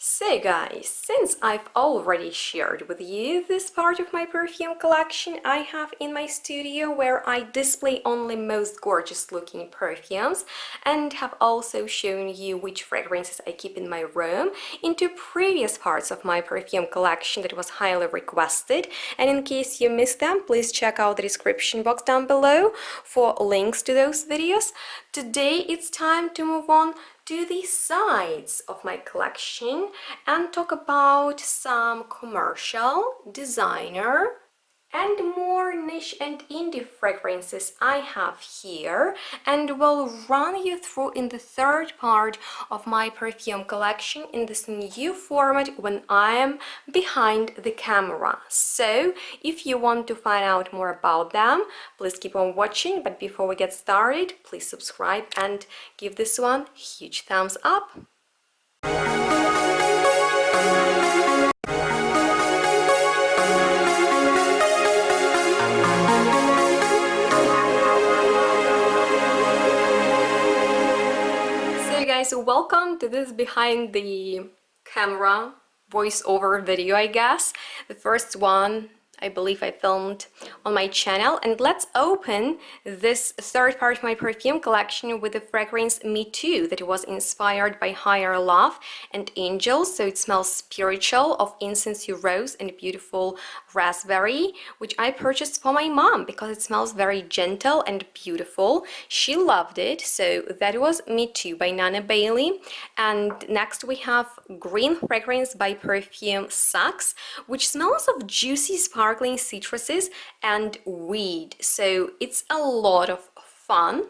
So guys, since I've already shared with you this part of my perfume collection I have in my studio where I display only most gorgeous looking perfumes and have also shown you which fragrances I keep in my room into previous parts of my perfume collection that was highly requested, and in case you missed them, please check out the description box down below for links to those videos. Today it's time to move on to the sides of my collection and talk about some commercial, designer, and more niche and indie fragrances I have here, and will run you through in the third part of my perfume collection in this new format when I am behind the camera. So if you want to find out more about them, please keep on watching, but before we get started, please subscribe and give this one a huge thumbs up. Guys, welcome to this behind the camera voiceover video, I guess. The first one I believe I filmed on my channel, and let's open this third part of my perfume collection with the fragrance Me Too that was inspired by Higher Love and Angels. So it smells spiritual, of incense, rose and beautiful raspberry, which I purchased for my mom because it smells very gentle and beautiful. She loved it. So that was Me Too by Nana Bailey. And next we have green fragrance by Perfume Sax, which smells of juicy sparkling citruses and weed, so it's a lot of fun.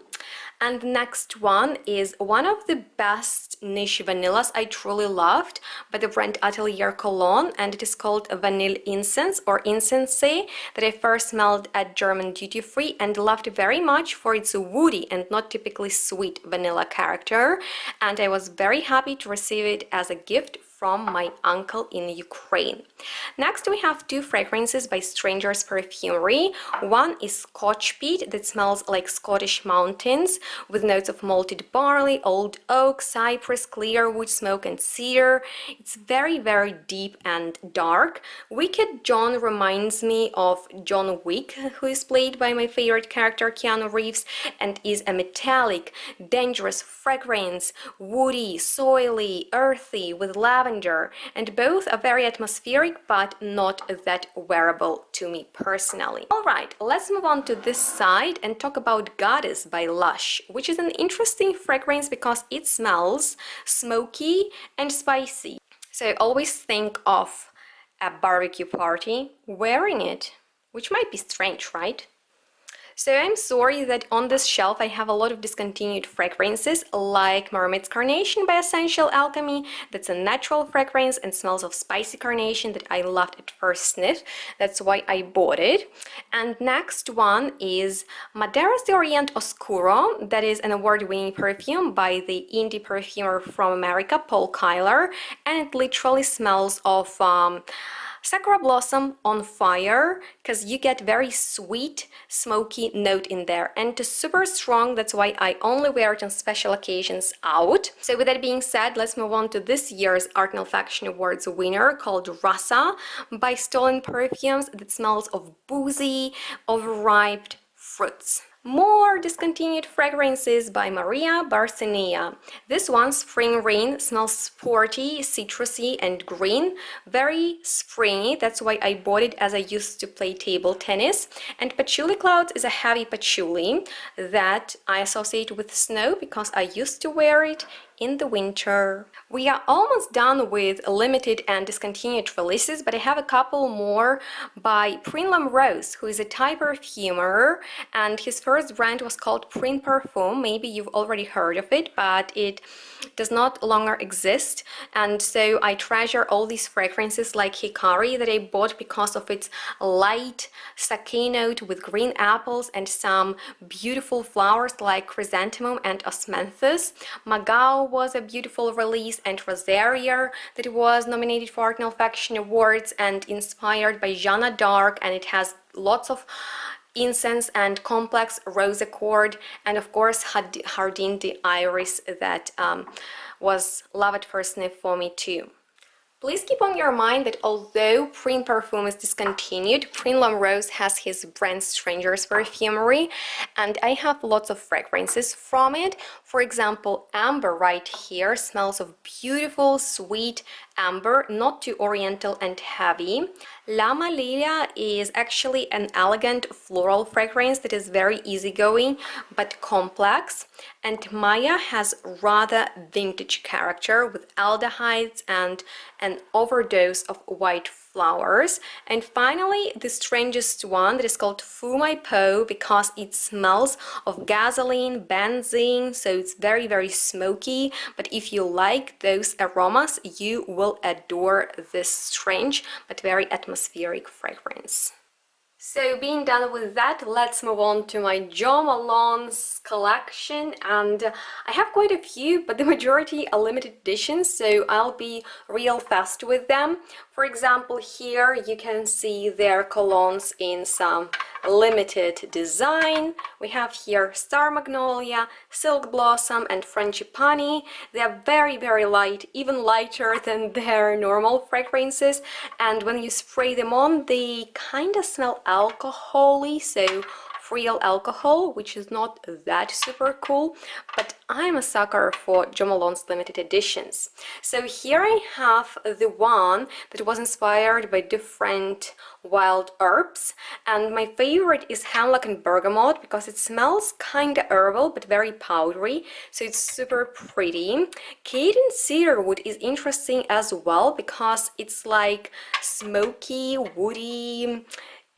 And the next one is one of the best niche vanillas I truly loved by the brand Atelier Cologne, and it is called Vanille Incense or Incense that I first smelled at German duty free and loved very much for its woody and not typically sweet vanilla character, and I was very happy to receive it as a gift from my uncle in Ukraine. Next we have two fragrances by Strangers Perfumery. One is Scotch Peat that smells like Scottish mountains with notes of malted barley, old oak, cypress, clear wood smoke and cedar. It's very deep and dark. Wicked John reminds me of John Wick, who is played by my favorite character Keanu Reeves, and is a metallic, dangerous fragrance, woody, soily, earthy with lavender, and both are very atmospheric but not that wearable to me personally. Alright, let's move on to this side and talk about Goddess by Lush, which is an interesting fragrance because it smells smoky and spicy. So I always think of a barbecue party wearing it, which might be strange, right? So I'm sorry that on this shelf I have a lot of discontinued fragrances like Mermaid's Carnation by Essential Alchemy. That's a natural fragrance and smells of spicy carnation that I loved at first sniff. That's why I bought it. And next one is Maderas de Orient Oscuro. That is an award-winning perfume by the indie perfumer from America, Paul Kyler. And it literally smells of sakura blossom on fire, because you get very sweet smoky note in there, and it's super strong. That's why I only wear it on special occasions out. So with that being said, let's move on to this year's Art and Olfaction Awards winner called Rasa by Stolen Perfumes that smells of boozy, overripe fruits. More discontinued fragrances by Maria Barcenea. This one, Spring Rain, smells sporty, citrusy and green, very springy. That's why I bought it, as I used to play table tennis. And Patchouli Clouds is a heavy patchouli that I associate with snow because I used to wear it in the winter. We are almost done with limited and discontinued releases, but I have a couple more by Prinlam Rose, who is a Thai perfumer, and his first brand was called Prin Perfume. Maybe you've already heard of it, but it does not longer exist, and so I treasure all these fragrances like Hikari that I bought because of its light sake note with green apples and some beautiful flowers like chrysanthemum and osmanthus. Magao was a beautiful release, and Rosaria that was nominated for Art and Olfaction Awards and inspired by Jeanne d'Arc, and it has lots of incense and complex rose accord, and of course Hardin the Iris that was love at first sniff for me too. Please keep on your mind that although Perfume is discontinued, L'Amoureuse has his brand Strangers Perfumery, and I have lots of fragrances from it. For example, Amber right here smells of beautiful, sweet amber, not too oriental and heavy. La Malia is actually an elegant floral fragrance that is very easygoing but complex, and Maya has rather vintage character with aldehydes and an overdose of white flowers. And finally, the strangest one that is called Fou My Po because it smells of gasoline, benzene, so it's very, very smoky. But if you like those aromas, you will adore this strange but very atmospheric fragrance. So being done with that, let's move on to my Jo Malone's collection, and I have quite a few, but the majority are limited editions, so I'll be real fast with them. For example, here you can see their colognes in some limited design. We have here Star Magnolia, Silk Blossom and Frangipani. They are very, very light, even lighter than their normal fragrances, and when you spray them on, they kind of smell alcohol-y, so real alcohol, which is not that super cool, but I'm a sucker for Jo Malone's limited editions. So here I have the one that was inspired by different wild herbs, and my favorite is hemlock and bergamot because it smells kind of herbal but very powdery, so it's super pretty. Cade and cedarwood is interesting as well because it's like smoky, woody,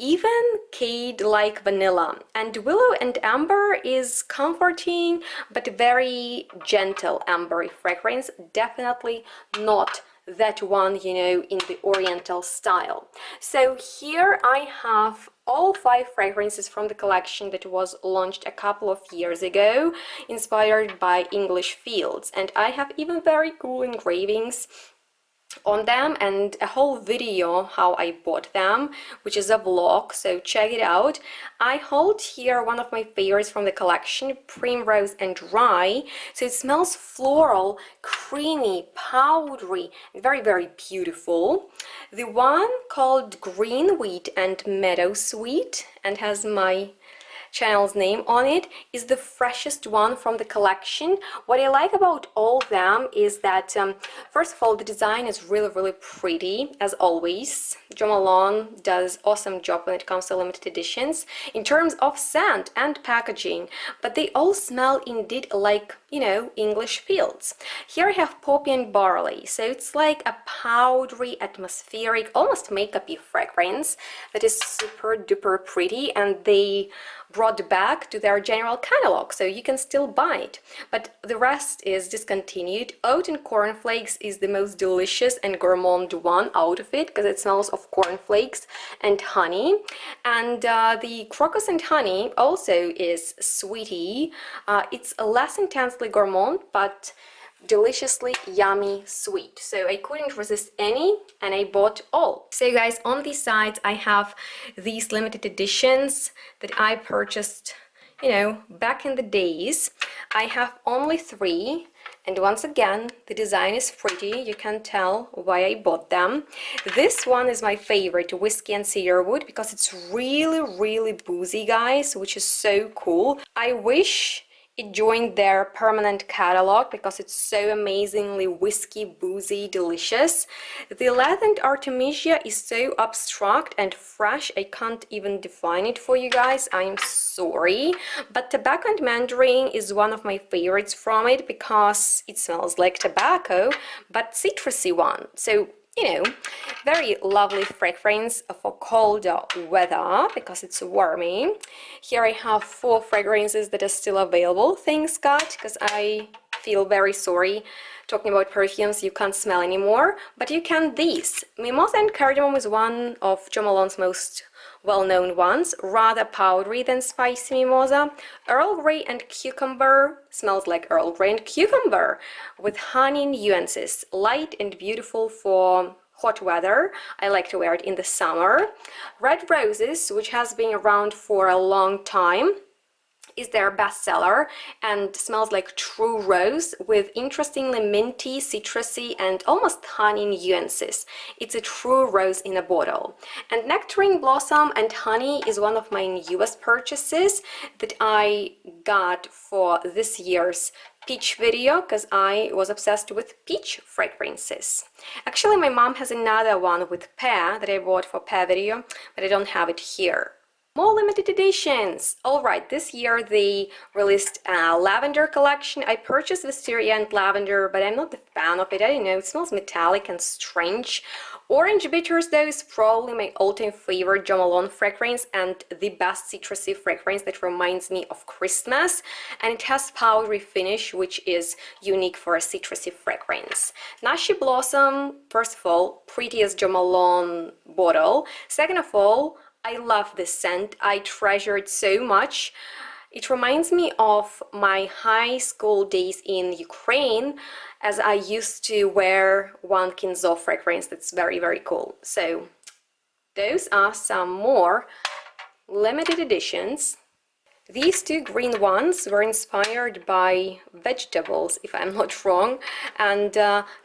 even cade like vanilla, and willow and amber is comforting but very gentle ambery fragrance, definitely not that one, you know, in the oriental style. So here I have all 5 fragrances from the collection that was launched a couple of years ago, inspired by English fields, and I have even very cool engravings on them and a whole video how I bought them, which is a vlog, so check it out. I hold here one of my favorites from the collection, Primrose and Rye. So it smells floral, creamy, powdery, very, very beautiful. The one called Green Wheat and Meadow Sweet and has my channel's name on it is the freshest one from the collection. What I like about all of them is that first of all, the design is really, really pretty as always. Jo Malone does awesome job when it comes to limited editions in terms of scent and packaging, but they all smell indeed like, you know, English fields. Here I have Poppy and Barley, so it's like a powdery, atmospheric, almost makeup-y fragrance that is super duper pretty, and they brought back to their general catalog, so you can still buy it, but the rest is discontinued. Oat and cornflakes is the most delicious and gourmand one out of it because it smells of cornflakes and honey, and the crocus and honey also is sweetie. It's less intensely gourmand but deliciously yummy sweet, so I couldn't resist any and I bought all. So guys, on these sides I have these limited editions that I purchased, you know, back in the days. I have only 3, and once again the design is pretty, you can tell why I bought them. This one is my favorite, Whiskey and Cedarwood, because it's really, really boozy, guys, which is so cool. I wish it joined their permanent catalog because it's so amazingly whiskey, boozy, delicious. The Latent Artemisia is so abstract and fresh, I can't even define it for you guys, I'm sorry. But Tobacco and Mandarin is one of my favorites from it because it smells like tobacco, but citrusy one. So, you know, very lovely fragrance for cold weather because it's warmy. Here I have 4 fragrances that are still available. Thanks God, because I feel very sorry talking about perfumes you can't smell anymore, but you can these. Mimosa and Cardamom is one of Jo Malone's most well-known ones, rather powdery than spicy mimosa. Earl Grey and Cucumber smells like Earl Grey and Cucumber with honey nuances, light and beautiful for hot weather. I like to wear it in the summer. Red Roses, which has been around for a long time, is their bestseller and smells like true rose with interestingly minty, citrusy, and almost honey nuances. It's a true rose in a bottle. And Nectarine Blossom and Honey is one of my newest purchases that I got for this year's peach video because I was obsessed with peach fragrances. Actually, my mom has another one with pear that I bought for pear video, but I don't have it here. More limited editions. Alright, this year they released a lavender collection. I purchased Wisteria and lavender, but I'm not a fan of it. I don't know, it smells metallic and strange. Orange Bitters though is probably my all-time favorite Jo Malone fragrance and the best citrusy fragrance that reminds me of Christmas. And it has powdery finish, which is unique for a citrusy fragrance. Nashi Blossom, first of all, prettiest Jo Malone bottle. Second of all, I love this scent. I treasure it so much. It reminds me of my high school days in Ukraine, as I used to wear one Kinzo fragrance that's very, very cool. So those are some more limited editions. These two green ones were inspired by vegetables, if I'm not wrong, and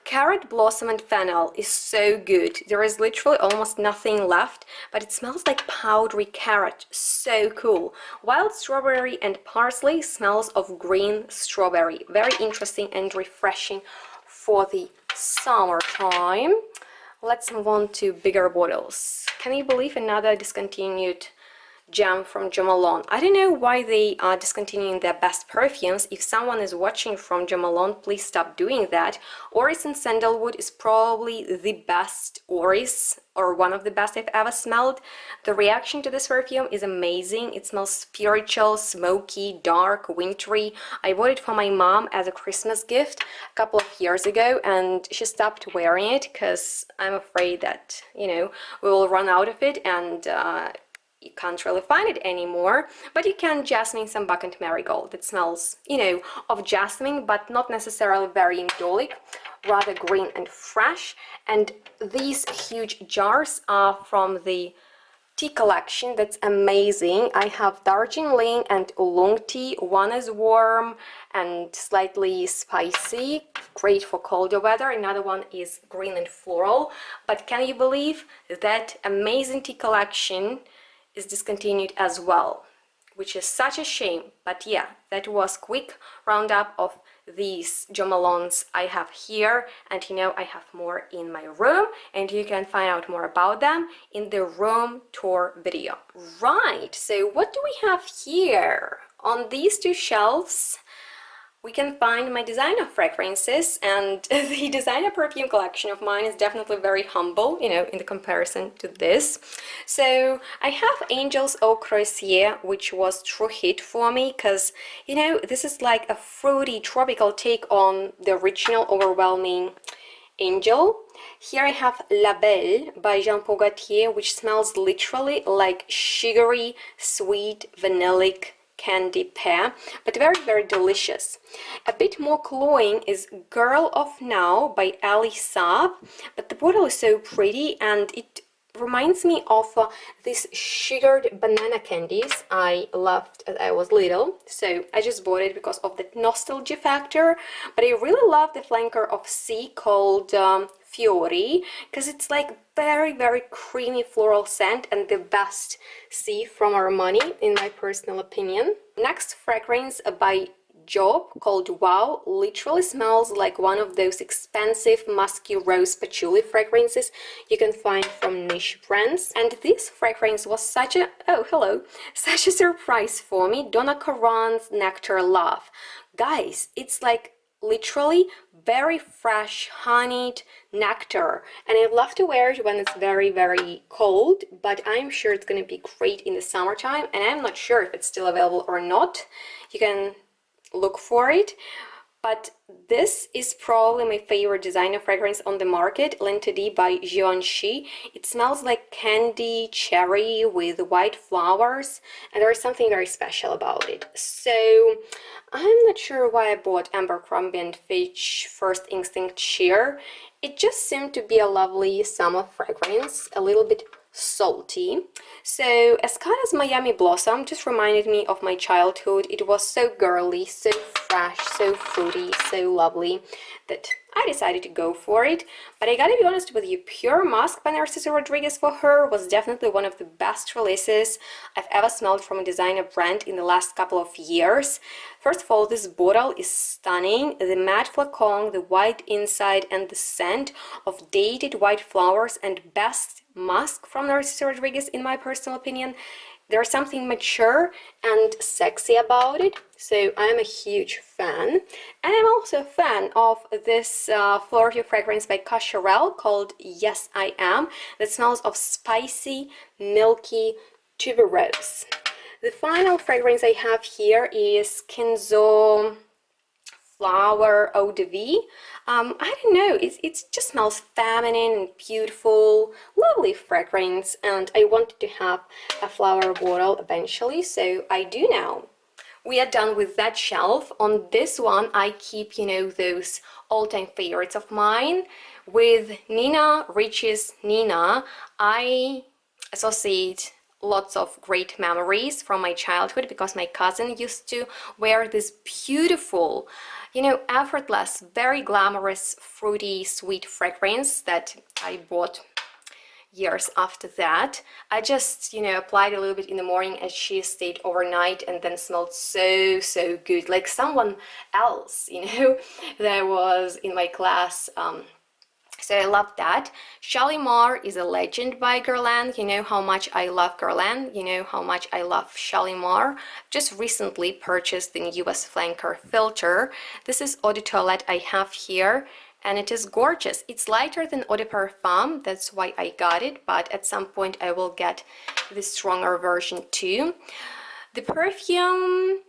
Carrot Blossom and Fennel is so good. There is literally almost nothing left, but it smells like powdery carrot, so cool. Wild Strawberry and Parsley smells of green strawberry, very interesting and refreshing for the summertime. Let's move on to bigger bottles. Can you believe another discontinued gem from Jo Malone? I don't know why they are discontinuing their best perfumes. If someone is watching from Jo Malone, please stop doing that. Orris and Sandalwood is probably the best Orris, or one of the best I've ever smelled. The reaction to this perfume is amazing. It smells spiritual, smoky, dark, wintry. I bought it for my mom as a Christmas gift a couple of years ago, and she stopped wearing it because I'm afraid that, you know, we will run out of it and you can't really find it anymore. But you can jasmine Sambuca and Marigold. It smells, you know, of jasmine, but not necessarily very indolic, rather green and fresh. And these huge jars are from the tea collection. That's amazing. I have Darjeeling and Oolong tea. One is warm and slightly spicy, great for colder weather. Another one is green and floral. But can you believe that amazing tea collection is discontinued as well, which is such a shame. But yeah, that was quick roundup of these Jo Malones I have here, and you know I have more in my room, and you can find out more about them in the room tour video. Right, so what do we have here? On these two shelves we can find my designer fragrances, and the designer perfume collection of mine is definitely very humble, you know, in the comparison to this. So I have Angel's Eau Croisière, which was true hit for me because, you know, this is like a fruity tropical take on the original overwhelming Angel. Here I have La Belle by Jean Paul Gaultier, which smells literally like sugary, sweet, vanillic candy pear, but very, very delicious. A bit more cloying is Girl of Now by Ali Saab, but the bottle is so pretty and it reminds me of these sugared banana candies I loved as I was little, so I just bought it because of the nostalgia factor. But I really love the flanker of C called Fiori, because it's like very, very creamy floral scent and the best C from Armani in my personal opinion. Next fragrance by Job called Wow literally smells like one of those expensive musky rose patchouli fragrances you can find from niche brands. And this fragrance was such a such a surprise for me. Donna Karan's Nectar Love. Guys, it's like literally very fresh honeyed nectar, and I love to wear it when it's very, very cold, but I'm sure it's going to be great in the summertime, and I'm not sure if it's still available or not. You can look for it. But this is probably my favorite designer fragrance on the market, L'Interdit by Givenchy. It smells like candy cherry with white flowers, and there is something very special about it. So I'm not sure why I bought Abercrombie & Fitch First Instinct Sheer. It just seemed to be a lovely summer fragrance, a little bit salty. So as kind as Miami Blossom just reminded me of my childhood. It was so girly, so fresh, so fruity, so lovely that I decided to go for it. But I gotta be honest with you, Pure Musk by Narciso Rodriguez for her was definitely one of the best releases I've ever smelled from a designer brand in the last couple of years. First of all, this bottle is stunning. The matte flacon, the white inside, and the scent of dated white flowers and best musk from Narciso Rodriguez, in my personal opinion. There's something mature and sexy about it, so I'm a huge fan. And I'm also a fan of this Floreo fragrance by Cacharel called Yes I Am, that smells of spicy, milky tuberose. The final fragrance I have here is Kenzo Flower Eau de Vie. I don't know, it just smells feminine and beautiful, lovely fragrance, and I wanted to have a flower bottle eventually, so I do now. We are done with that shelf. On this one, I keep, you know, those all-time favorites of mine. With Nina Ricci's Nina, I associate lots of great memories from my childhood because my cousin used to wear this beautiful, you know, effortless, very glamorous, fruity, sweet fragrance that I bought years after that. I just, you know, applied a little bit in the morning as she stayed overnight and then smelled so good, like someone else, you know, that was in my class. So I love that. Shalimar is a legend by Guerlain. You know how much I love Guerlain. You know how much I love Shalimar. Just recently purchased the US Flanker filter. This is Eau de Toilette I have here, and it is gorgeous. It's lighter than Eau de Parfum, that's why I got it, but at some point I will get the stronger version too. The perfume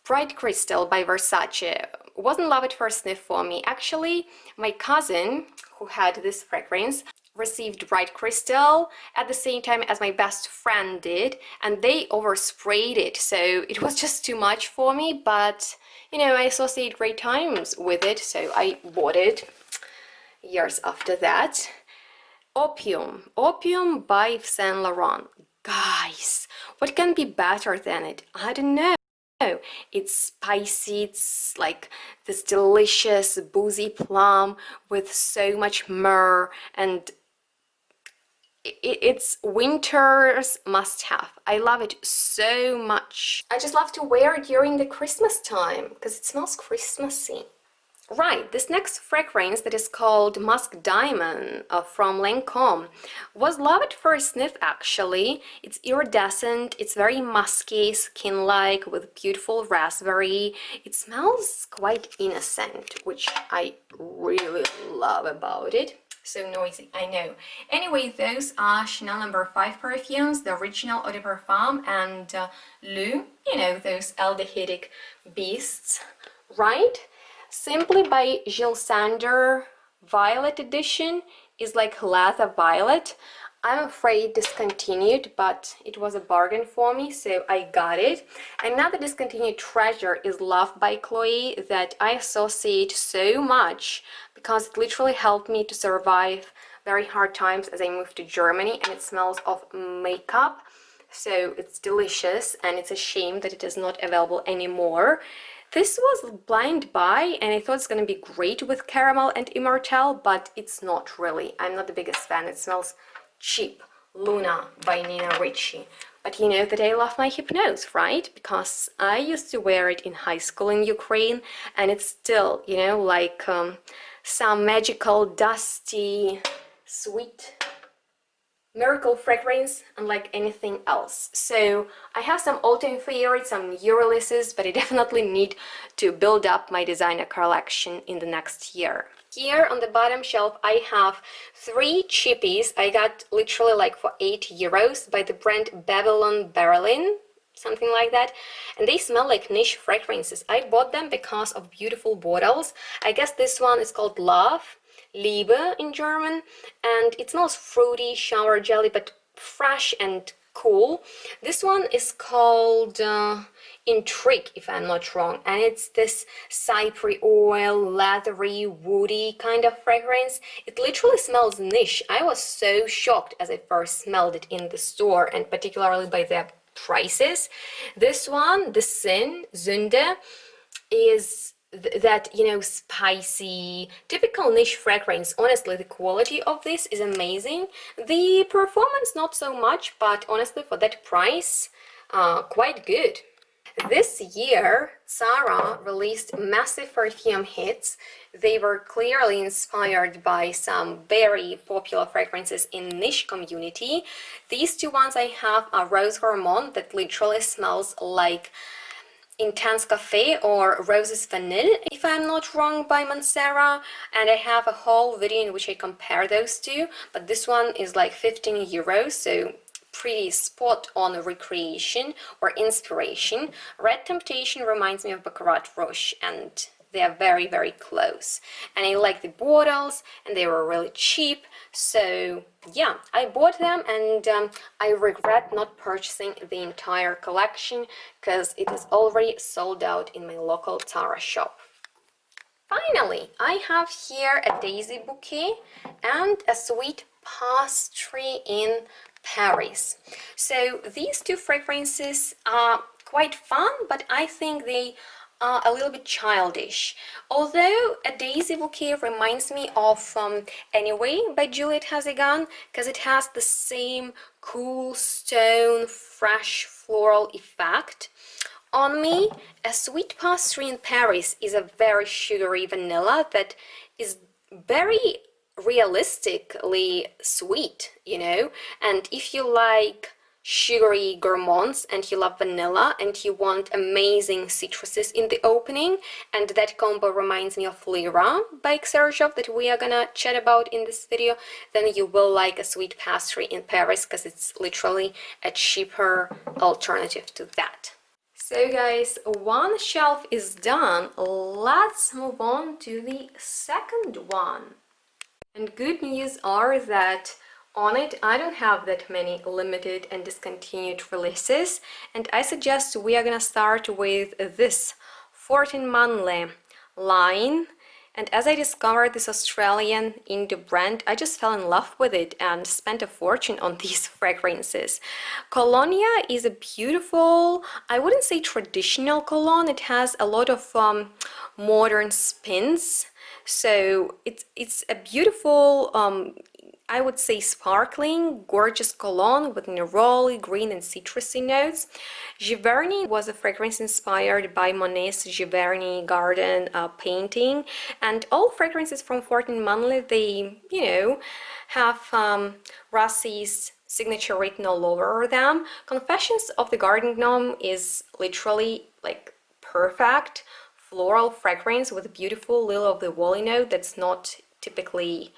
Bright Crystal by Versace wasn't love at first sniff for me. Actually, my cousin, who had this fragrance, received Bright Crystal at the same time as my best friend did, and they oversprayed it, so it was just too much for me, but you know, I associate great times with it, so I bought it years after that. Opium by Yves Saint Laurent. Guys, what can be better than it? I don't know. It's spicy, it's like this delicious boozy plum with so much myrrh, and it's winter's must-have. I love it so much. I just love to wear it during the Christmas time because it smells Christmassy. Right, this next fragrance that is called Musk Diamond from Lancome was love at first sniff actually. It's iridescent, it's very musky, skin-like with beautiful raspberry. It smells quite innocent, which I really love about it. So noisy, I know. Anyway, those are Chanel No. 5 perfumes, the original Eau de Parfum and Le, you know, those aldehydic beasts, right? Simply by Gilles Sander Violet Edition is like Latha Violet. I'm afraid discontinued, but it was a bargain for me, so I got it. Another discontinued treasure is Love by Chloe that I associate so much because it literally helped me to survive very hard times as I moved to Germany, and it smells of makeup, so it's delicious, and it's a shame that it is not available anymore. This was blind buy, and I thought it's gonna be great with caramel and immortelle, but it's not really. I'm not the biggest fan. It smells cheap. Luna by Nina Ricci. But you know that I love my Hypnose, right? Because I used to wear it in high school in Ukraine, and it's still, you know, like some magical, dusty, sweet miracle fragrance, unlike anything else. So I have some all-time favorites, some new releases, but I definitely need to build up my designer collection in the next year. Here on the bottom shelf I have 3 chippies I got literally like for 8 euros by the brand Babylon Berlin, something like that, and they smell like niche fragrances. I bought them because of beautiful bottles. I guess this one is called Love, Liebe in German, and it smells fruity, shower jelly, but fresh and cool. This one is called Intrigue, if I'm not wrong, and it's this cypress oil, leathery, woody kind of fragrance. It literally smells niche. I was so shocked as I first smelled it in the store, and particularly by the prices. This one, the Zünde, is that, you know, spicy, typical niche fragrance. Honestly, the quality of this is amazing. The performance not so much, but honestly, for that price, quite good. This year, ZARA released massive perfume hits. They were clearly inspired by some very popular fragrances in niche community. These two ones I have are Rose Hormone, that literally smells like Intense Cafe or Roses Vanille, if I'm not wrong, by Mancera, and I have a whole video in which I compare those two, but this one is like 15 euros, so pretty spot on recreation or inspiration. Red Temptation reminds me of Baccarat Rouge, and they are very, very close. And I like the bottles, and they were really cheap, so yeah, I bought them, and I regret not purchasing the entire collection because it is already sold out in my local ZARA shop. Finally, I have here a daisy bouquet and a sweet pastry in Paris. So these two fragrances are quite fun, but I think they are a little bit childish. Although a daisy bouquet reminds me of Anyway by Juliette Hazegan, because it has the same cool stone, fresh floral effect. On me, a sweet pastry in Paris is a very sugary vanilla that is very realistically sweet, you know, and if you like sugary gourmands and you love vanilla and you want amazing citruses in the opening, and that combo reminds me of Lyra by Xerjov that we are gonna chat about in this video, then you will like a sweet pastry in Paris because it's literally a cheaper alternative to that. So guys, one shelf is done. Let's move on to the second one. And good news are that on it I don't have that many limited and discontinued releases, and I suggest we are gonna start with this 14 Manle line. And as I discovered this Australian indie brand, I just fell in love with it and spent a fortune on these fragrances. Colonia is a beautiful, I wouldn't say traditional cologne, it has a lot of modern spins. So it's a beautiful, I would say sparkling, gorgeous cologne with neroli, green and citrusy notes. Giverny was a fragrance inspired by Monet's Giverny garden painting, and all fragrances from 14 Manle, they, you know, have Rassi's signature written all over them. Confessions of the Garden Gnome is literally like perfect floral fragrance with a beautiful lily of the valley note that's not typically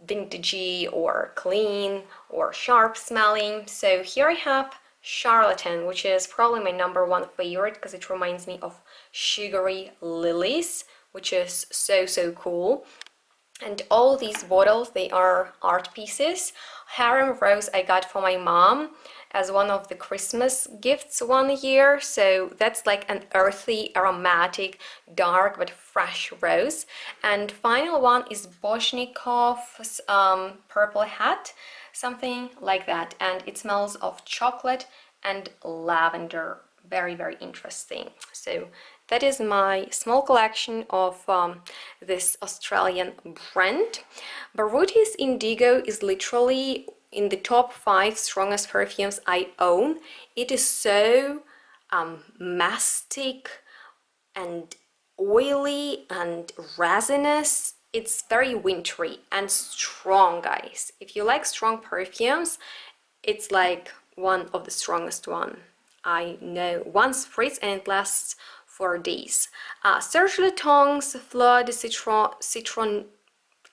vintagey or clean or sharp smelling. So here I have Charlatan, which is probably my #1 favorite because it reminds me of sugary lilies, which is so cool. And all these bottles, they are art pieces. Harem Rose I got for my mom as one of the Christmas gifts one year, so that's like an earthy, aromatic, dark but fresh rose. And final one is Boshnikov's Purple Hat, something like that, and it smells of chocolate and lavender. Very interesting. So that is my small collection of this Australian brand. Baruti's Indigo is literally in the top 5 strongest perfumes I own. It is so mastic and oily and resinous. It's very wintry and strong, guys. If you like strong perfumes, it's like one of the strongest one I know. One spritz and it lasts for days. Serge Lutong's Fleur de Citron,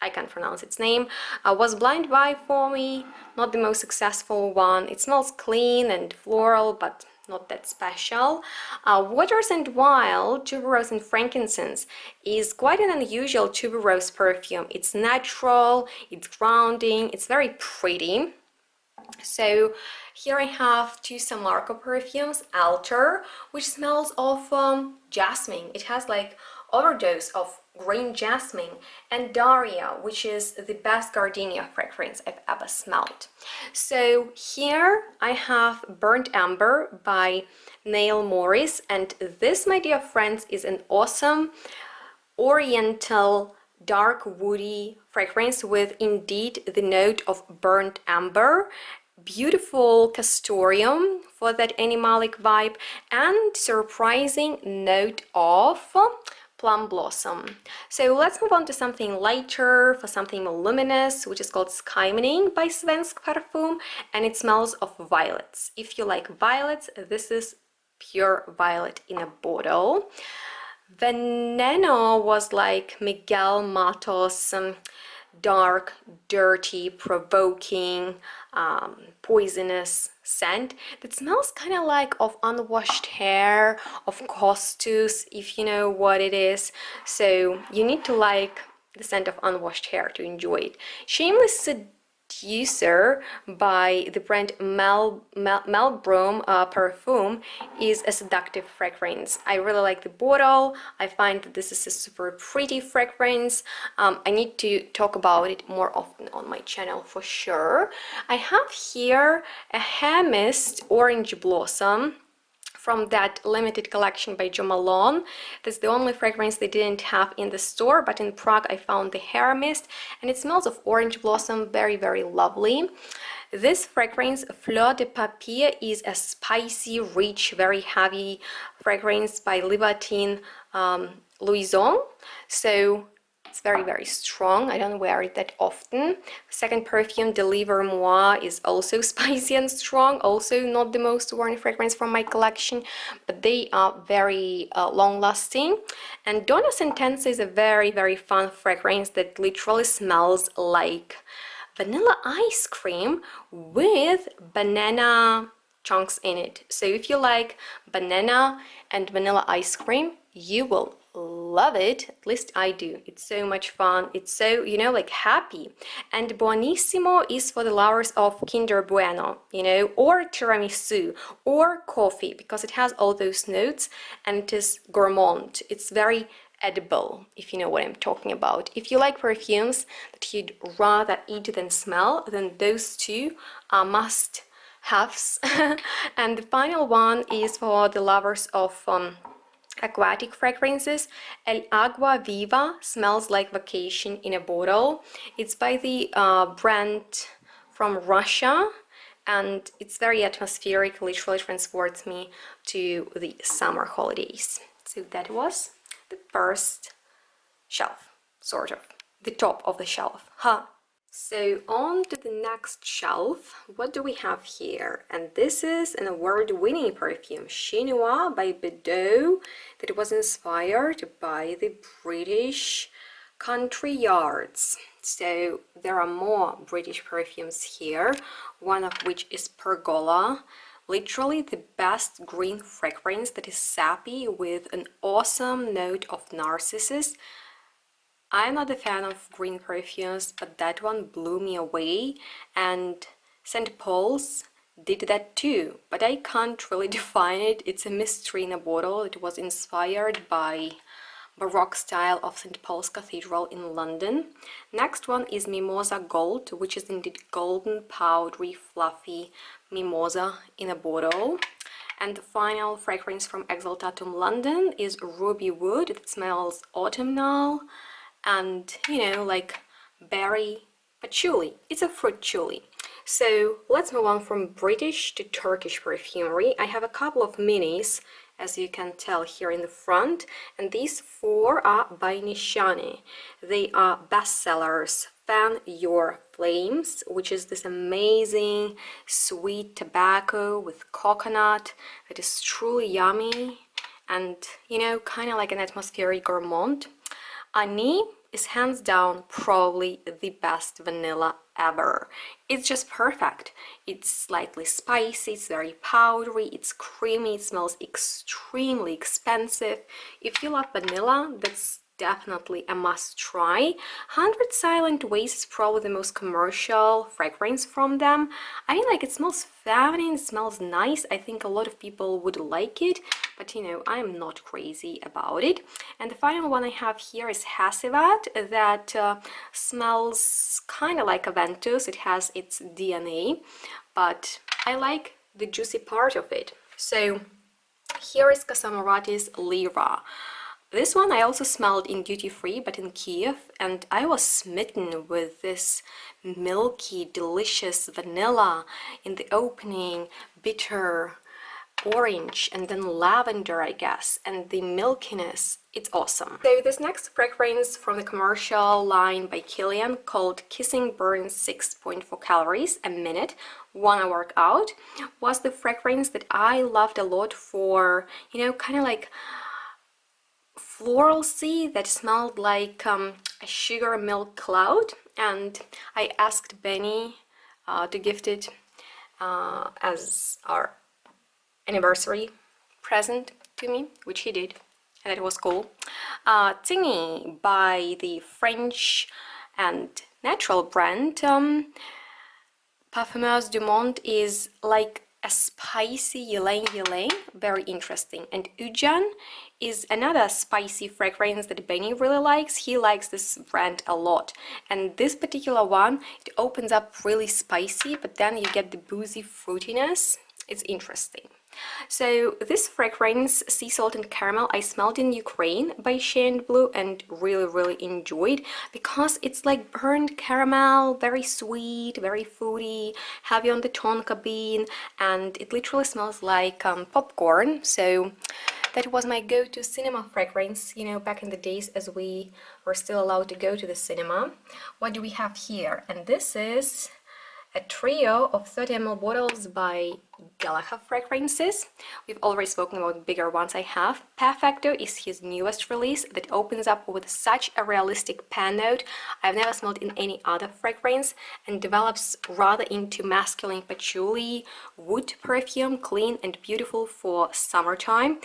I can't pronounce its name, was blind buy for me, not the most successful one. It smells clean and floral, but not that special. Waters and Wild Tuberose and Frankincense is quite an unusual tuberose perfume. It's natural, it's grounding, it's very pretty. So here I have two San Marco perfumes, Alter, which smells of jasmine. It has like overdose of green jasmine, and Daria, which is the best gardenia fragrance I've ever smelled. So here I have Burnt Amber by Neil Morris, and this, my dear friends, is an awesome oriental dark woody fragrance with indeed the note of burnt amber, beautiful castoreum for that animalic vibe, and surprising note of plum blossom. So let's move on to something lighter, for something more luminous, which is called Skymning by Svensk Perfume, and it smells of violets. If you like violets, this is pure violet in a bottle. Veneno was like Miguel Matos' dark, dirty, provoking, poisonous scent that smells kind of like of unwashed hair, of costus, if you know what it is. So you need to like the scent of unwashed hair to enjoy it. Shameless Seducer by the brand Melbourne Perfume is a seductive fragrance. I really like the bottle. I find that this is a super pretty fragrance. I need to talk about it more often on my channel for sure. I have here a hair mist Orange Blossom from that limited collection by MALONE. That's the only fragrance they didn't have in the store, but in Prague I found the hair mist, and it smells of orange blossom, very, very lovely. This fragrance, Fleur de Papier, is a spicy, rich, very heavy fragrance by Libertine Louison. So it's very, very strong. I don't wear it that often. Second perfume, Deliver Moi, is also spicy and strong. Also not the most worn fragrance from my collection, but they are very long-lasting. And Donna Sentenza is a very, very fun fragrance that literally smells like vanilla ice cream with banana chunks in it. So if you like banana and vanilla ice cream, you will love it. At least I do. It's so much fun. It's so, you know, like happy. And Buonissimo is for the lovers of Kinder Bueno, you know, or tiramisu or coffee, because it has all those notes and it is gourmand. It's very edible, if you know what I'm talking about. If you like perfumes that you'd rather eat than smell, then those two are must-haves. And the final one is for the lovers of aquatic fragrances. El Agua Viva smells like vacation in a bottle. It's by the brand from Russia, and it's very atmospheric, literally transports me to the summer holidays. So that was the first shelf, sort of, the top of the shelf, huh? So on to the next shelf. What do we have here? And this is an award-winning perfume, Chinois by Bedeau, that was inspired by the British country yards. So there are more British perfumes here, one of which is Pergola, literally the best green fragrance that is sappy with an awesome note of narcissus. I'm not a fan of green perfumes, but that one blew me away, and St. Paul's did that too, but I can't really define it. It's a mystery in a bottle. It was inspired by Baroque style of St. Paul's Cathedral in London. Next one is Mimosa Gold, which is indeed golden, powdery, fluffy mimosa in a bottle. And the final fragrance from Exaltatum London is Ruby Wood. It smells autumnal and, you know, like berry patchouli. It's a fruit chuli. So let's move on from British to Turkish perfumery. I have a couple of minis, as you can tell here in the front, and these four are by Nishane. They are bestsellers. Fan Your Flames, which is this amazing sweet tobacco with coconut that is truly yummy and, you know, kind of like an atmospheric gourmand. Ani is hands down probably the best vanilla ever. It's just perfect. It's slightly spicy, it's very powdery, it's creamy, it smells extremely expensive. If you love vanilla, that's definitely a must try. 100 Silent Ways is probably the most commercial fragrance from them. I mean, like, it smells feminine, it smells nice. I think a lot of people would like it, but you know, I'm not crazy about it. And the final one I have here is Hasivat, that smells kind of like Aventus. It has its DNA, but I like the juicy part of it. So here is Casamaratis Lira. This one I also smelled in duty free, but in Kiev, and I was smitten with this milky, delicious vanilla in the opening, bitter orange, and then lavender, I guess, and the milkiness. It's awesome. So this next fragrance from the commercial line by Kilian, called Kissing Burns 6.4 calories a minute, wanna work out, was the fragrance that I loved a lot for, you know, kind of like floralcy that smelled like a sugar milk cloud. And I asked Benny to gift it as our anniversary present to me, which he did, and it was cool. Tingy by the French and natural brand Parfumeurs du Monde is like a spicy ylang, very interesting. And Ujan is another spicy fragrance that Benny really likes. He likes this brand a lot. And this particular one, it opens up really spicy, but then you get the boozy fruitiness. It's interesting. So this fragrance, Sea Salt and Caramel, I smelled in Ukraine by Shea & Blue and really enjoyed, because it's like burnt caramel, very sweet, very foody, heavy on the tonka bean, and it literally smells like popcorn. So that was my go-to cinema fragrance, you know, back in the days as we were still allowed to go to the cinema. What do we have here? And this is a trio of 30 ml bottles by Galahad Fragrances. We've already spoken about the bigger ones I have. Perfecto is his newest release that opens up with such a realistic pan note I've never smelled in any other fragrance, and develops rather into masculine patchouli, wood perfume, clean and beautiful for summertime.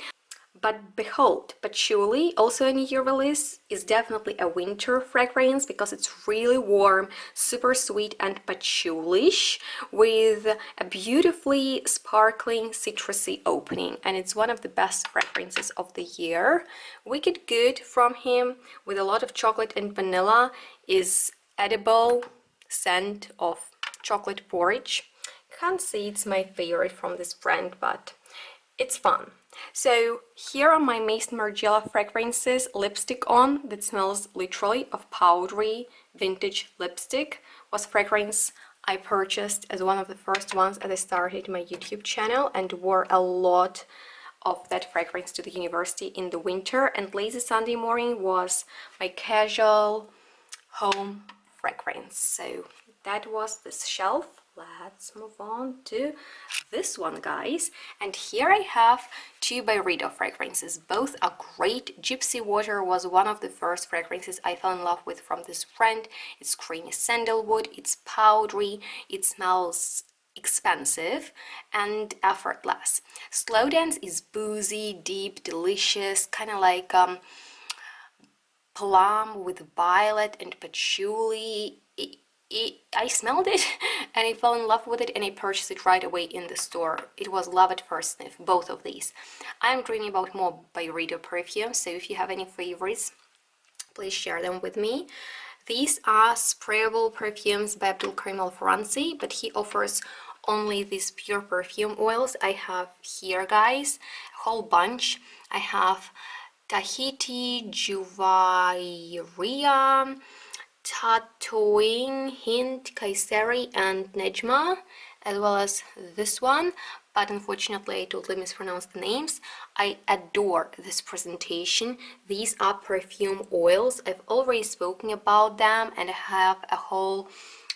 But behold, patchouli, also a new release, is definitely a winter fragrance because it's really warm, super sweet and patchouli-ish, with a beautifully sparkling citrusy opening, and it's one of the best fragrances of the year. Wicked Good from him, with a lot of chocolate and vanilla, is edible scent of chocolate porridge. Can't say it's my favorite from this brand, but it's fun. So here are my Maison Margiela fragrances. Lipstick On, that smells literally of powdery vintage lipstick, was fragrance I purchased as one of the first ones as I started my YouTube channel, and wore a lot of that fragrance to the university in the winter. And Lazy Sunday Morning was my casual home fragrance. So that was this shelf. Let's move on to this one, guys. And here I have two Byredo fragrances. Both are great. Gypsy Water was one of the first fragrances I fell in love with from this brand. It's creamy sandalwood, it's powdery, it smells expensive and effortless. Slow Dance is boozy, deep, delicious, kind of like plum with violet and patchouli. I smelled it and I fell in love with it, and I purchased it right away in the store. It was love at first sniff, both of these. I'm dreaming about more Byredo perfumes, so if you have any favorites, please share them with me. These are sprayable perfumes by Abdulkarim Al-Faransi, but he offers only these pure perfume oils. I have here, guys, a whole bunch. I have Tahiti, Juvairiyah, Tatooine, Hind, Kayseri and Nejma, as well as this one, but unfortunately I totally mispronounced the names. I adore this presentation. These are perfume oils. I've already spoken about them and I have a whole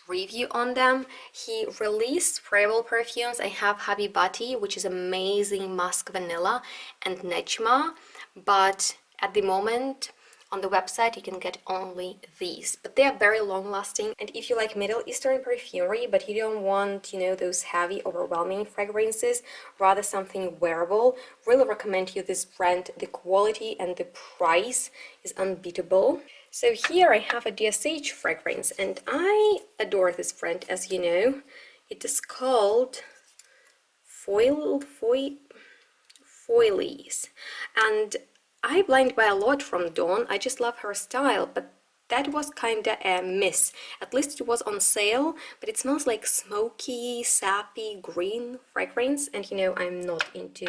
review on them. He released sprayable perfumes. I have Habibati, which is amazing musk vanilla, and Nejma, but at the moment On the website you can get only these, but they are very long lasting. And if you like Middle Eastern perfumery but you don't want, you know, those heavy overwhelming fragrances, rather something wearable, really recommend you this brand. The quality and the price is unbeatable. So here I have a DSH fragrance and I adore this brand, as you know. It is called Tommelise, and I blind buy a lot from Dawn. I just love her style, but that was kinda a miss. At least it was on sale, but it smells like smoky, sappy, green fragrance, and you know I'm not into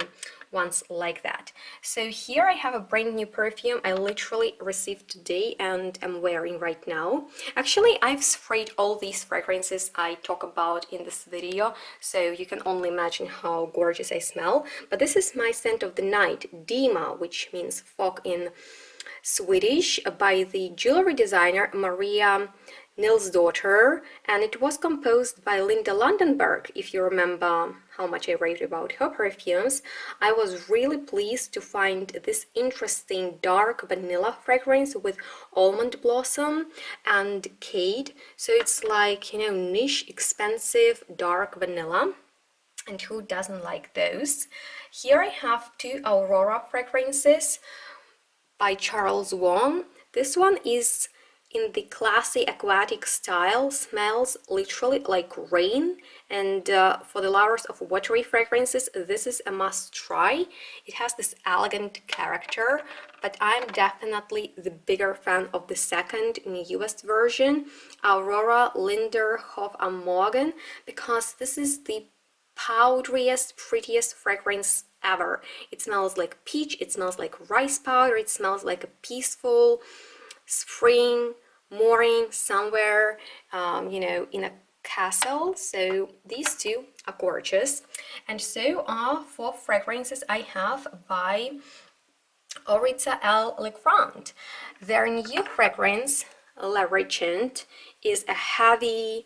ones like that. So here I have a brand new perfume I literally received today and am wearing right now. Actually, I've sprayed all these fragrances I talk about in this video, so you can only imagine how gorgeous I smell. But this is my scent of the night, Dima, which means fog in Swedish, by the jewelry designer Maria Nilsdotter, and it was composed by Linda Lundenberg. If you remember how much I raved about her perfumes, I was really pleased to find this interesting dark vanilla fragrance with almond blossom and cade. So it's like, you know, niche, expensive, dark vanilla. And who doesn't like those? Here I have two Aurora fragrances by Charles Won. This one is in the classy aquatic style, smells literally like rain, and for the lovers of watery fragrances, this is a must try. It has this elegant character, but I'm definitely the bigger fan of the second, newest version, Aurora Linderhof am Morgen, because this is the powderiest, prettiest fragrance ever. It smells like peach, it smells like rice powder, it smells like a peaceful spring morning somewhere, you know, in a castle. So these two are gorgeous. And so are four fragrances I have by Oritza L. Legrand. Their new fragrance, La Regent, is a heavy,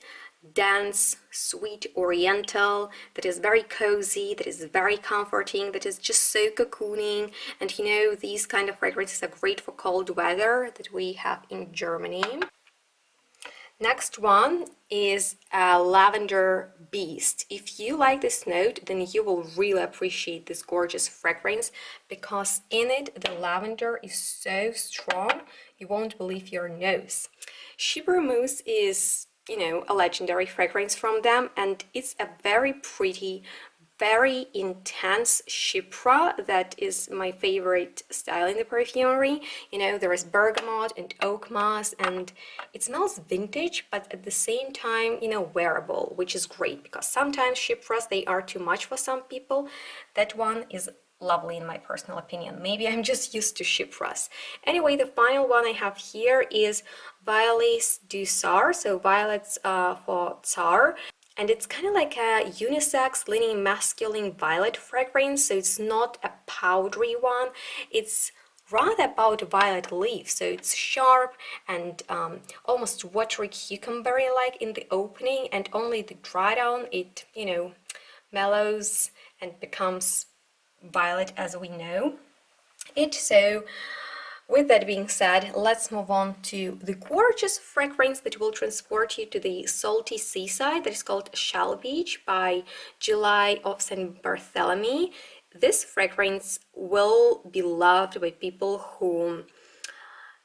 dense, sweet oriental that is very cozy, that is very comforting, that is just so cocooning. And you know, these kind of fragrances are great for cold weather that we have in Germany. Next one is a Lavender Beast. If you like this note, then you will really appreciate this gorgeous fragrance, because in it the lavender is so strong you won't believe your nose. Shibor Mousse is, you know, a legendary fragrance from them, and it's a very pretty, very intense chypre that is my favorite style in the perfumery. You know, there is bergamot and oak moss, and it smells vintage, but at the same time, you know, wearable, which is great, because sometimes chypres, they are too much for some people. That one is lovely in my personal opinion. Maybe I'm just used to chypres. Anyway, the final one I have here is Violets du Tsar, so violets for Tsar. And it's kind of like a unisex, leaning masculine violet fragrance, so it's not a powdery one. It's rather about violet leaf, so it's sharp and almost watery cucumber-like in the opening, and only the dry down it, you know, mellows and becomes violet as we know it. So with that being said, let's move on to the gorgeous fragrance that will transport you to the salty seaside, that is called Shell Beach by July of St. Barthélemy. This fragrance will be loved by people who,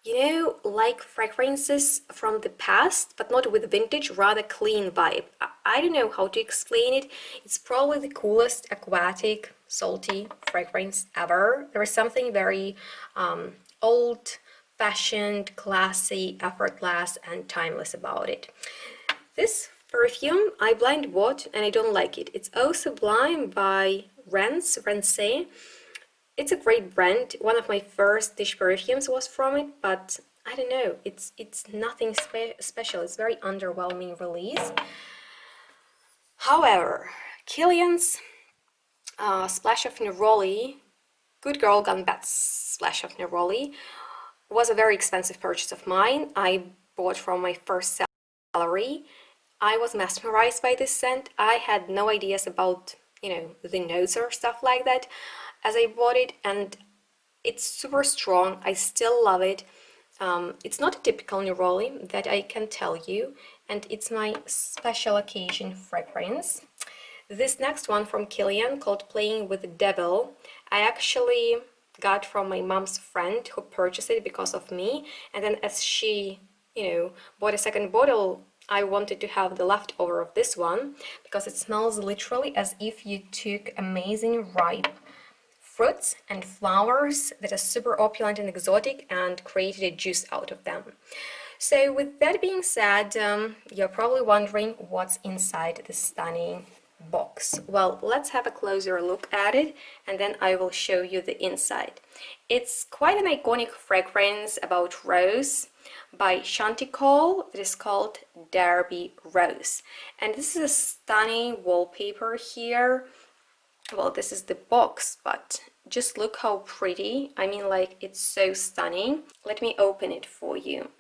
you know, like fragrances from the past, but not with vintage, rather clean vibe. I don't know how to explain it. It's probably the coolest aquatic, salty fragrance ever. There is something very old-fashioned, classy, effortless, and timeless about it. This perfume I blind bought and I don't like it. It's Eau Sublime by Rance. It's a great brand. One of my first dish perfumes was from it, but I don't know. It's nothing special. It's very underwhelming release. However, Kilian's Splash of Neroli, Good Girl Gone Bad Splash of Neroli, was a very expensive purchase of mine. I bought from my first salary. I was mesmerized by this scent. I had no ideas about, you know, the notes or stuff like that as I bought it, and it's super strong. I still love it. It's not a typical neroli, that I can tell you, and it's my special occasion fragrance. This next one from Kilian, called Playing with the Devil, I actually got from my mom's friend who purchased it because of me, and then as she, bought a second bottle, I wanted to have the leftover of this one because it smells literally as if you took amazing ripe fruits and flowers that are super opulent and exotic and created a juice out of them. So with that being said, you're probably wondering what's inside this stunning box. Well, let's have a closer look at it, and then I will show you the inside. It's quite an iconic fragrance about rose by Chanticole that is called Derby Rose, and this is a stunning wallpaper here. Well, this is the box, but just look how pretty. I mean, like, it's so stunning. Let me open it for you.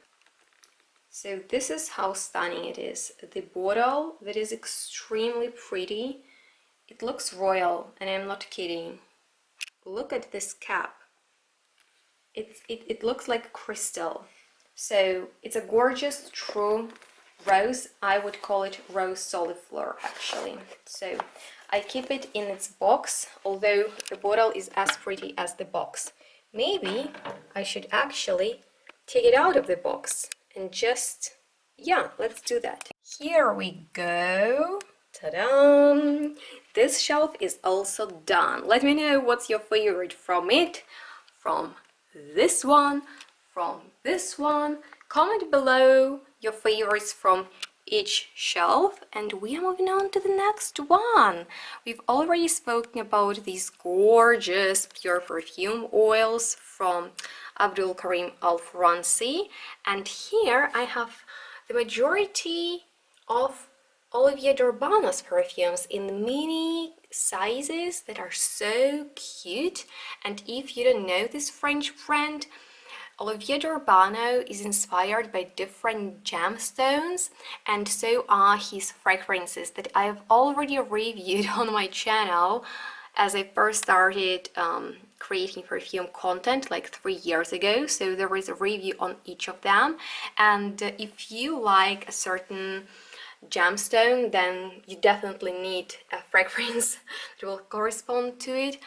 So this is how stunning it is. The bottle, that is extremely pretty. It looks royal, and I'm not kidding. Look at this cap. It looks like crystal. So it's a gorgeous, true rose. I would call it rose solifleur, actually. So I keep it in its box, although the bottle is as pretty as the box. Maybe I should actually take it out of the box and just, yeah, let's do that. Here we go. Ta-da! This shelf is also done. Let me know what's your favorite from it, from this one, from this one. Comment below your favorites from each shelf, and we are moving on to the next one. We've already spoken about these gorgeous pure perfume oils from Abdul Karim Al Fransi, and here I have the majority of Olivier d'Urbano's perfumes in mini sizes that are so cute. And if you don't know this French brand, Olivier d'Urbano is inspired by different gemstones, and so are his fragrances that I have already reviewed on my channel as I first started creating perfume content like 3 years ago. So there is a review on each of them, and if you like a certain gemstone, then you definitely need a fragrance that will correspond to it.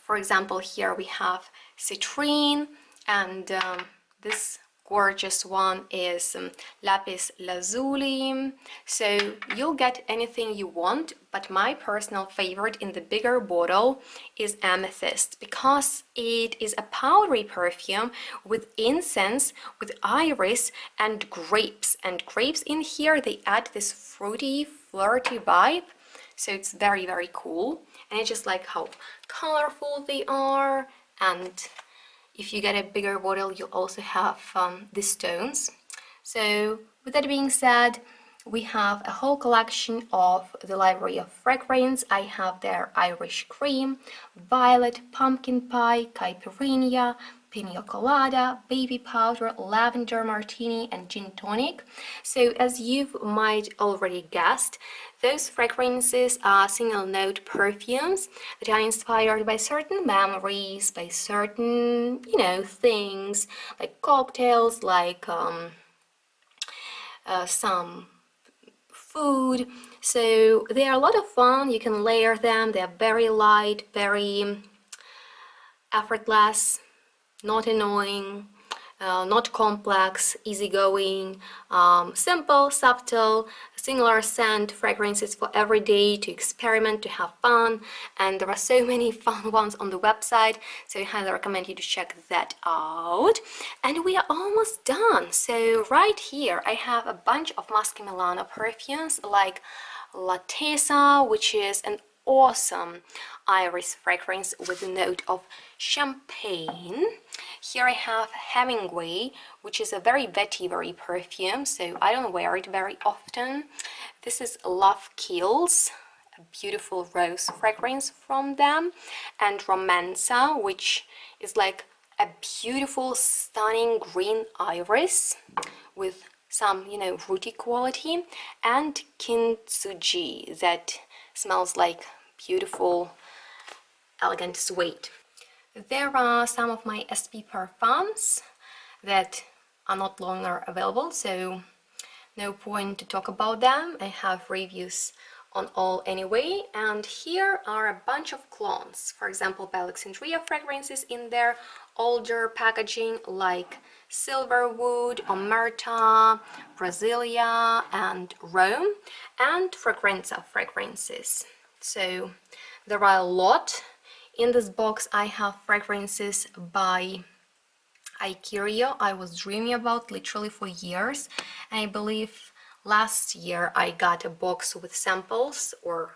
For example, here we have citrine, and this gorgeous one is lapis lazuli. So you'll get anything you want, but my personal favorite in the bigger bottle is amethyst, because it is a powdery perfume with incense, with iris and grapes. And grapes in here, they add this fruity, flirty vibe. So it's very, very cool. And I just like how colorful they are. And if you get a bigger bottle, you also have the stones. So with that being said, we have a whole collection of the library of fragrance. I have their Irish cream, violet, pumpkin pie, caipirinha, pina colada, baby powder, lavender martini, and gin tonic. So as you might already guessed, those fragrances are single note perfumes that are inspired by certain memories, by certain, things, like cocktails, like some food. So they are a lot of fun. You can layer them. They are very light, very effortless, not annoying, not complex, easygoing, simple, subtle, singular scent fragrances for every day, to experiment, to have fun. And there are so many fun ones on the website, so I highly recommend you to check that out. And we are almost done. So right here I have a bunch of Maschi Milano perfumes, like Latesa, which is an awesome iris fragrance with a note of champagne. Here I have Hemingway, which is a very vetivery perfume, so I don't wear it very often. This is Love Kills, a beautiful rose fragrance from them, and Romanza, which is like a beautiful, stunning green iris with some, fruity quality, and Kintsugi, that smells like beautiful, elegant suede. There are some of my SP Perfumes. that are not longer available, so no point to talk about them. I have reviews on all anyway. And here are a bunch of clones, for example by Alexandria fragrances in their older packaging like Silverwood, Omerta, Brasilia and Rome, and Fragranza fragrances. So there are a lot. In this box I have fragrances by Icaria I was dreaming about literally for years, and I believe last year I got a box with samples, or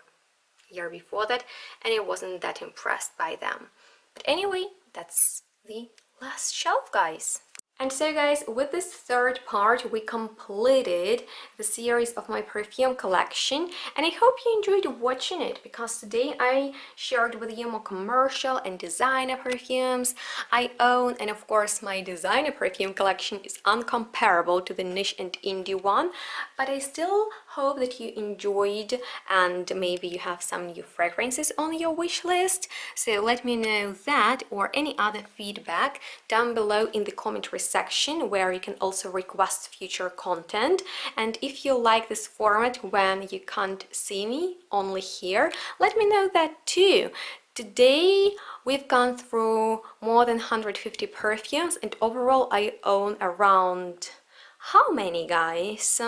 year before that, and I wasn't that impressed by them. But anyway, that's the last shelf, guys. And so guys, with this third part we completed the series of my perfume collection, and I hope you enjoyed watching it, because today I shared with you more commercial and designer perfumes I own, and of course my designer perfume collection is uncomparable to the niche and indie one, but I still hope that you enjoyed and maybe you have some new fragrances on your wish list. So let me know that or any other feedback down below in the commentary section, where you can also request future content. And if you like this format when you can't see me, only here, let me know that too. Today we've gone through more than 150 perfumes, and overall I own around, how many guys?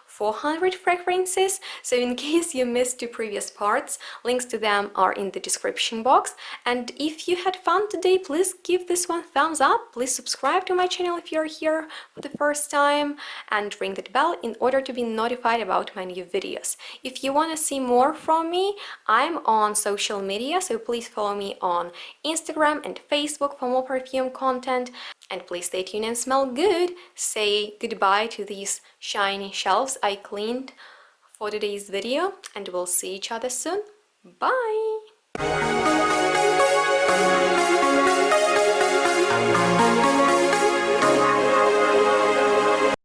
400 fragrances. So in case you missed two previous parts, links to them are in the description box. And if you had fun today, please give this one thumbs up. Please subscribe to my channel if you're here for the first time, and ring that bell in order to be notified about my new videos. If you want to see more from me, I'm on social media, so please follow me on Instagram and Facebook for more perfume content. And please stay tuned and smell good. Say goodbye to these shiny shelves I cleaned for today's video, and we'll see each other soon. Bye!